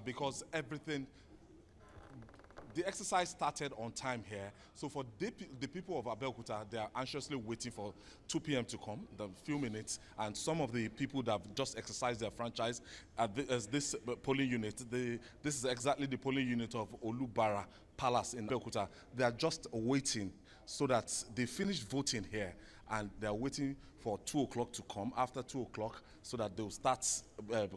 because everything, the exercise started on time here. So for the people of Abeokuta, they are anxiously waiting for 2 p.m. to come, the few minutes. And some of the people that have just exercised their franchise at this polling unit, this is exactly the polling unit of Olubara Palace in Abeokuta. They are just waiting so that they finished voting here and they are waiting for 2 o'clock to come, after 2 o'clock, so that they'll start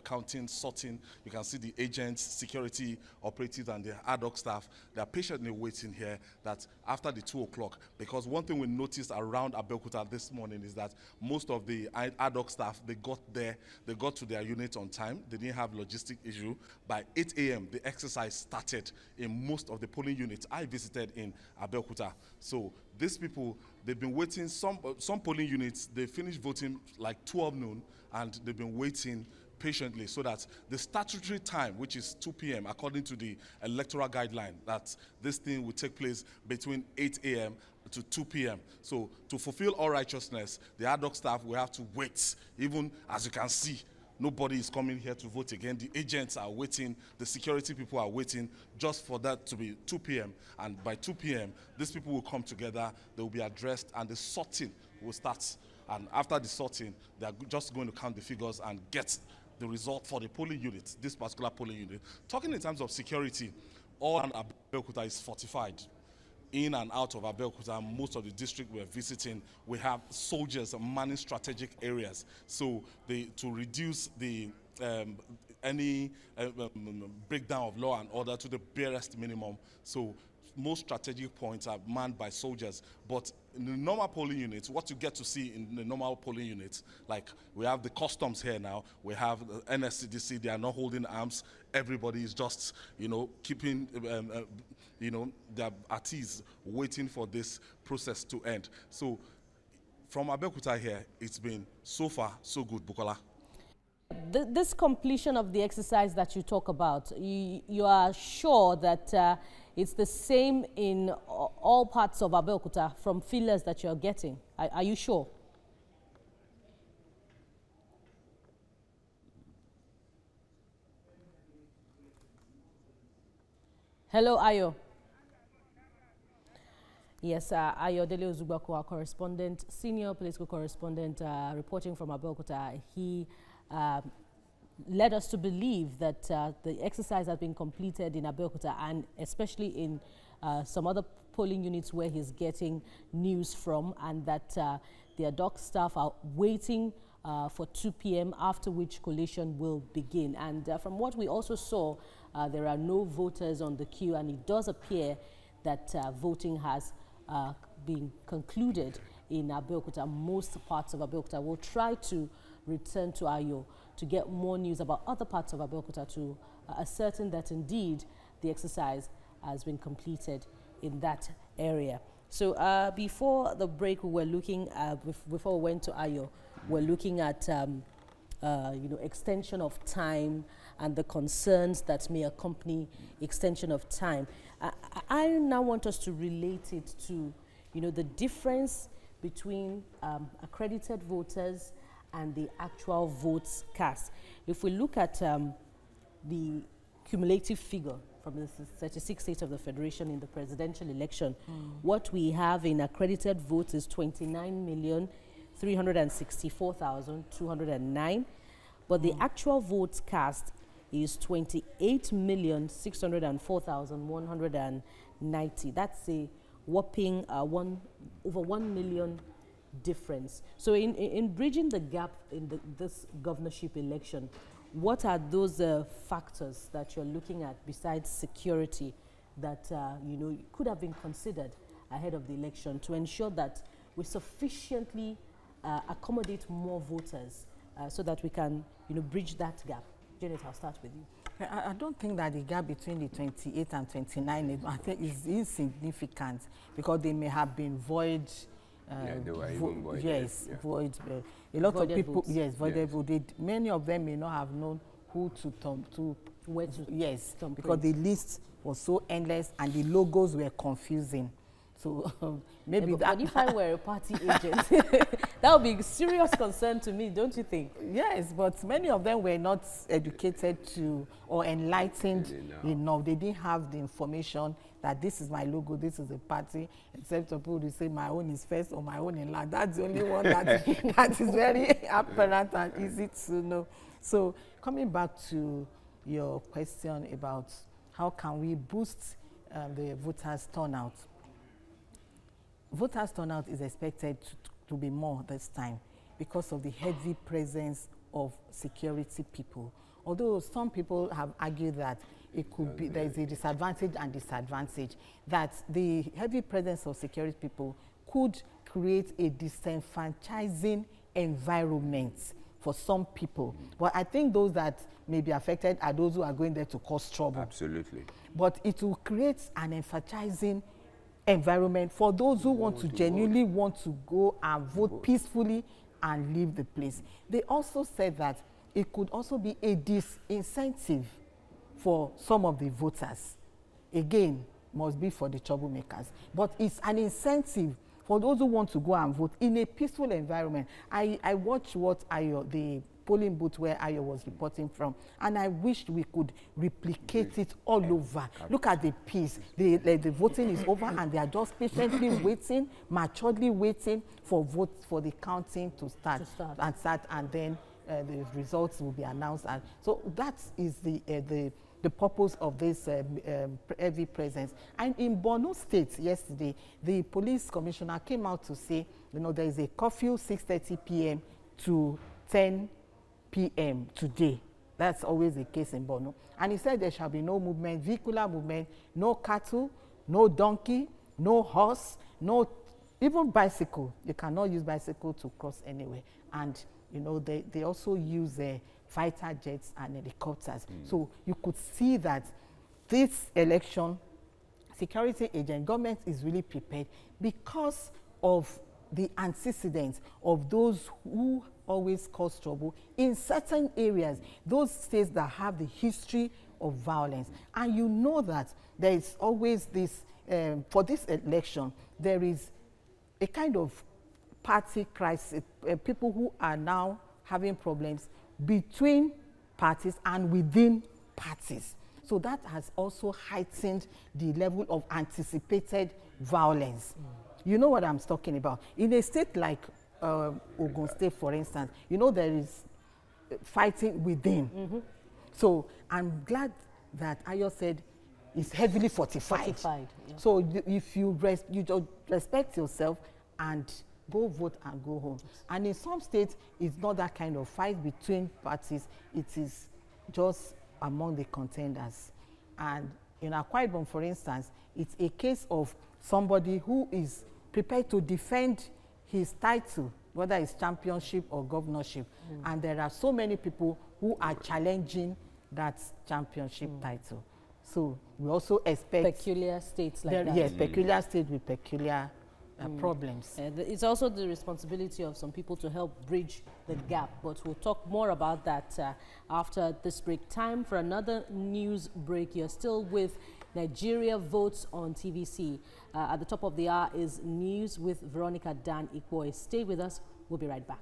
counting, sorting. You can see the agents, security operatives, and the ad hoc staff. They are patiently waiting here that after the 2 o'clock, because one thing we noticed around Abeokuta this morning is that most of the ad hoc staff, they got there, they got to their unit on time. They didn't have logistic issue. By 8 a.m., the exercise started in most of the polling units I visited in Abeokuta. So these people, they've been waiting. Some polling units, they finished voting like 12 noon, and they've been waiting patiently so that the statutory time, which is 2 p.m., according to the electoral guideline, that this thing will take place between 8 a.m. to 2 p.m. So to fulfill all righteousness, the ad hoc staff will have to wait. Even as you can see, nobody is coming here to vote again. The agents are waiting. The security people are waiting just for that to be 2 p.m. And by 2 p.m., these people will come together. They will be addressed, and the sorting will start. And after the sorting, they are just going to count the figures and get the result for the polling unit, this particular polling unit. Talking in terms of security, all around Abeokuta is fortified. In and out of Abeokuta, most of the district we're visiting, we have soldiers manning strategic areas. So to reduce the any breakdown of law and order to the barest minimum. So most strategic points are manned by soldiers. But in the normal polling units, what you get to see in the normal polling units, like we have the customs here now, we have the NSCDC, they are not holding arms. Everybody is just, keeping, they're at ease, waiting for this process to end. So from Abeokuta here, it's been so far so good, Bukola. This completion of the exercise that you talk about, you are sure that it's the same in all parts of Abeokuta from feelers that you're getting? Are you sure? Hello, Ayo. Yes, Ayo Dele Ozugbako, our correspondent, senior political correspondent, reporting from Abeokuta. He led us to believe that the exercise has been completed in Abeokuta, and especially in some other polling units where he's getting news from, and that the ad hoc staff are waiting for 2 p.m., after which collation will begin. And from what we also saw, there are no voters on the queue, and it does appear that voting has been concluded in Abeokuta, most parts of Abeokuta. We'll try to return to Ayo to get more news about other parts of Abeokuta to ascertain that indeed the exercise has been completed in that area. So before the break, we were looking before we went to Ayo, we're looking at extension of time and the concerns that may accompany extension of time. I now want us to relate it to the difference between accredited voters and the actual votes cast. If we look at the cumulative figure from the 36 states of the Federation in the presidential election, what we have in accredited votes is 29,364,209, but the actual votes cast is 28,604,190. That's a whopping over 1 million difference. So in bridging the gap in this governorship election, what are those factors that you're looking at besides security that could have been considered ahead of the election to ensure that we sufficiently accommodate more voters so that we can bridge that gap? Janet, I'll start with you. I don't think that the gap between the 28 and 29 is insignificant, because they may have been void. They were even void. Yes, void. A lot of people, votes. yes, voided votes. Many of them may not have known who to where to yes, because the list was so endless and the logos were confusing. So maybe yeah, that. but if I were a party agent, that would be a serious concern to me, don't you think? Yes, but many of them were not educated to or enlightened enough. They didn't have the information that this is my logo, this is a party, except for people who say my own is first or my own in last. That's the only one that is very apparent and easy to know. So coming back to your question about how can we boost the voters' turnout. Voters' turnout is expected to be more this time because of the heavy presence of security people. Although some people have argued that it could be, there is a disadvantage and disadvantage, that the heavy presence of security people could create a disenfranchising environment for some people. But I think those that may be affected are those who are going there to cause trouble. Absolutely. But it will create an enfranchising environment for those who want to genuinely want to go and vote peacefully and leave the place. They also said that it could also be a disincentive for some of the voters. Again, must be for the troublemakers. But it's an incentive for those who want to go and vote in a peaceful environment. I watched what the polling booth where Ayo was reporting from, and I wished we could replicate it all over. Look at the peace. The voting is over and they are just patiently waiting, maturely waiting for the counting to start. And then the results will be announced. And so that is the purpose of this heavy presence. And in Borno State yesterday, the police commissioner came out to say, there is a curfew 6:30 p.m. to 10 p.m. today. That's always the case in Borno. And he said there shall be no movement, vehicular movement, no cattle, no donkey, no horse, no even bicycle. You cannot use bicycle to cross anywhere. And they also use fighter jets and helicopters. So you could see that this election, security agent, government is really prepared because of the antecedents of those who always cause trouble in certain areas, those states that have the history of violence. And you know that there is always this, for this election, there is a kind of party crisis, people who are now having problems between parties and within parties. So that has also heightened the level of anticipated violence. You know what I'm talking about. In a state like Ogun State, for instance, there is fighting within. So I'm glad that Ayo said it's heavily fortified. Yeah. So if you just respect yourself and go vote and go home. And in some states, it's not that kind of fight between parties. It is just among the contenders. And in Akwa Ibom, for instance, it's a case of somebody who is prepared to defend his title, whether it's championship or governorship. And there are so many people who are challenging that championship title. So we also expect peculiar states like that. Yes, peculiar states with peculiar problems. It's also the responsibility of some people to help bridge the gap, but we'll talk more about that after this break. Time for another news break. You're still with Nigeria Votes on TVC. At the top of the hour is news with Veronica Dan Ikwoe. Stay with us. We'll be right back.